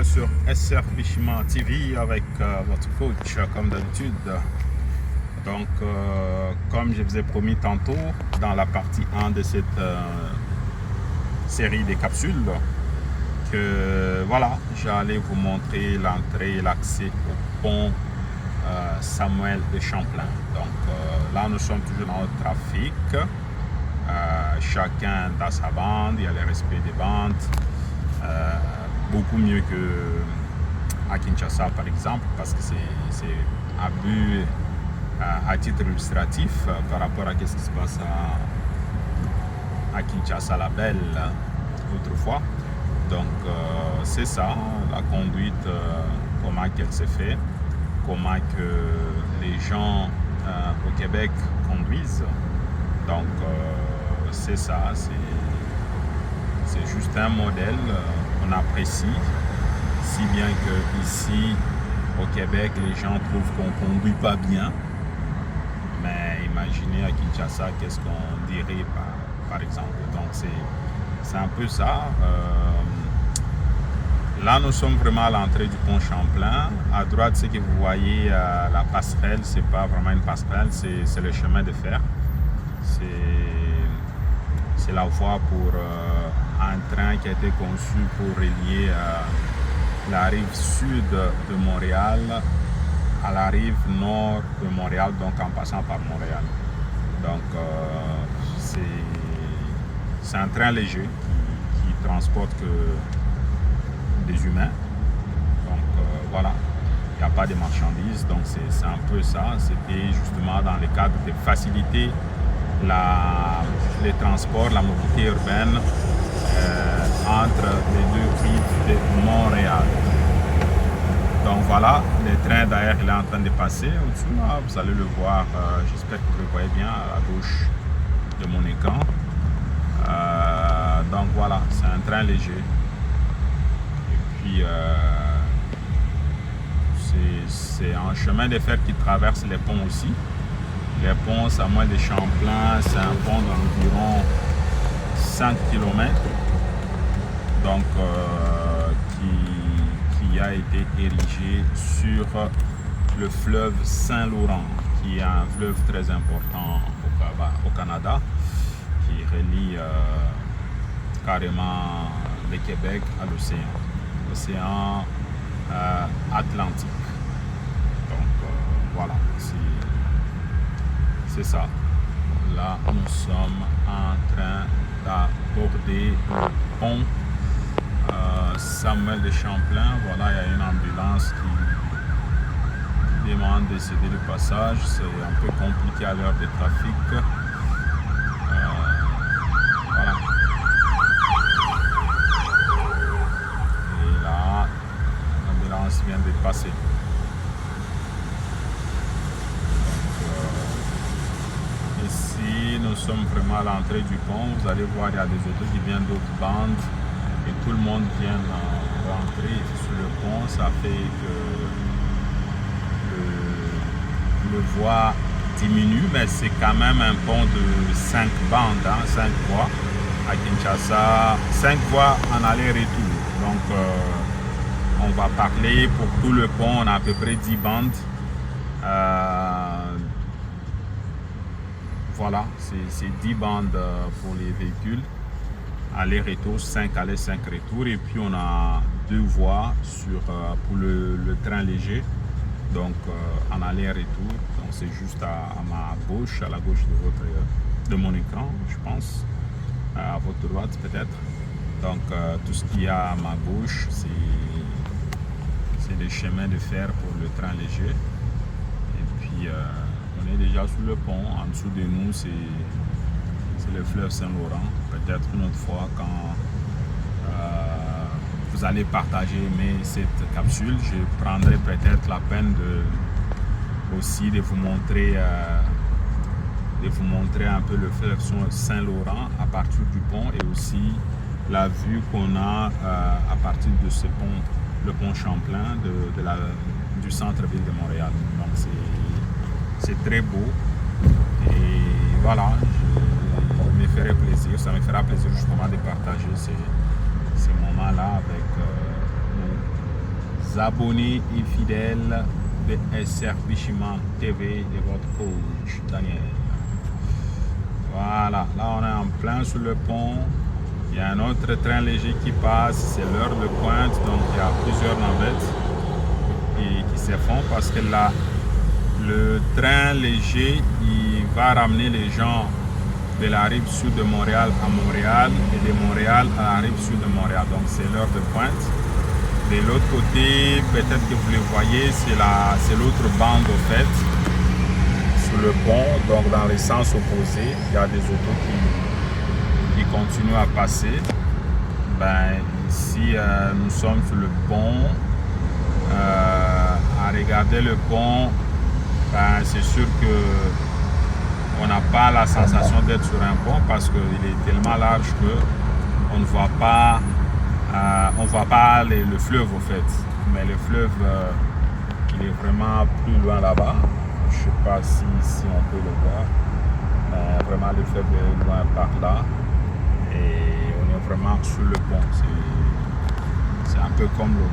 fois sur SR Bichima TV avec votre coach comme d'habitude. Donc comme je vous ai promis tantôt dans la partie 1 de cette série des capsules, que voilà, j'allais vous montrer l'entrée et l'accès au pont Samuel de Champlain. Donc là nous sommes toujours dans le trafic, chacun dans sa bande, il y a le respect des bandes, beaucoup mieux que à Kinshasa par exemple, parce que c'est à but à titre illustratif par rapport à ce qui se passe à Kinshasa la Belle autrefois. Donc c'est ça, la conduite, comment qu'elle s'est fait, comment que les gens au Québec conduisent. Donc c'est ça, c'est juste un modèle qu'on apprécie, si bien que ici au Québec les gens trouvent qu'on ne conduit pas bien. Mais imaginez à Kinshasa qu'est-ce qu'on dirait par exemple. Donc c'est un peu ça. Là nous sommes vraiment à l'entrée du pont Champlain. À droite, ce que vous voyez, la passerelle, c'est pas vraiment une passerelle, c'est le chemin de fer. C'est la voie pour un train qui a été conçu pour relier la rive sud de Montréal à la rive nord de Montréal, donc en passant par Montréal. Donc c'est un train léger qui transporte que des humains. Donc voilà, il n'y a pas de marchandises, donc c'est un peu ça. C'était justement dans le cadre de faciliter les transports, la mobilité urbaine entre les deux rives de Montréal. Donc voilà, le train d'ailleurs il est en train de passer au-dessus là, vous allez le voir, j'espère que vous le voyez bien à gauche de mon écran. Donc voilà, c'est un train léger. Et puis c'est un chemin de fer qui traverse les ponts aussi. Les ponts Samuel de Champlain, c'est un pont d'environ 5 km. Donc qui a été érigé sur le fleuve Saint-Laurent, qui est un fleuve très important au Canada, qui relie carrément le Québec à l'océan Atlantique. Donc voilà, c'est ça. Là, nous sommes en train d'aborder le pont Samuel de Champlain. Voilà, il y a une ambulance qui demande de céder le passage. C'est un peu compliqué à l'heure de trafic. Voilà. Et là, l'ambulance vient de passer. Donc, ici, nous sommes vraiment à l'entrée du pont. Vous allez voir, il y a des autos qui viennent d'autres bandes. Et tout le monde vient rentrer sur le pont. Ça fait que le voie diminue, mais c'est quand même un pont de 5 bandes, 5 voies à Kinshasa, 5 voies en aller-retour. Donc on va parler pour tout le pont, on a à peu près 10 bandes. Voilà, c'est 10 bandes pour les véhicules. Aller-retour, 5 aller, 5 retour. Et puis on a 2 voies pour le train léger. Donc en aller-retour. Donc c'est juste à ma gauche, à la gauche de mon écran, je pense. À votre droite peut-être. Donc tout ce qu'il y a à ma gauche, c'est des chemins de fer pour le train léger. Et puis on est déjà sous le pont. En dessous de nous, c'est le fleuve Saint-Laurent. Peut-être une autre fois quand vous allez partager cette capsule, je prendrai peut-être la peine aussi de vous montrer un peu le fleuve Saint-Laurent à partir du pont et aussi la vue qu'on a à partir de ce pont, le pont Champlain du centre-ville de Montréal. Donc c'est très beau et voilà. Ça me fera plaisir justement de partager ces moments-là avec abonnés et fidèles de SR Bichima TV et votre coach Daniel. Voilà, là on est en plein sur le pont. Il y a un autre train léger qui passe, c'est l'heure de pointe, donc il y a plusieurs navettes qui se font parce que là, le train léger il va ramener les gens de la rive sud de Montréal à Montréal et de Montréal à la rive sud de Montréal. Donc c'est l'heure de pointe. De l'autre côté, peut-être que vous le voyez, c'est l'autre bande au fait, sur le pont, donc dans les sens opposés, il y a des autos qui continuent à passer. Ben, ici, nous sommes sur le pont. À regarder le pont, ben, c'est sûr que on n'a pas la sensation d'être sur un pont parce qu'il est tellement large qu'on ne voit pas, le fleuve au fait. Mais le fleuve, il est vraiment plus loin là-bas. Je ne sais pas si on peut le voir. Mais vraiment, le fleuve est loin par là. Et on est vraiment sur le pont. C'est un peu comme l'auto.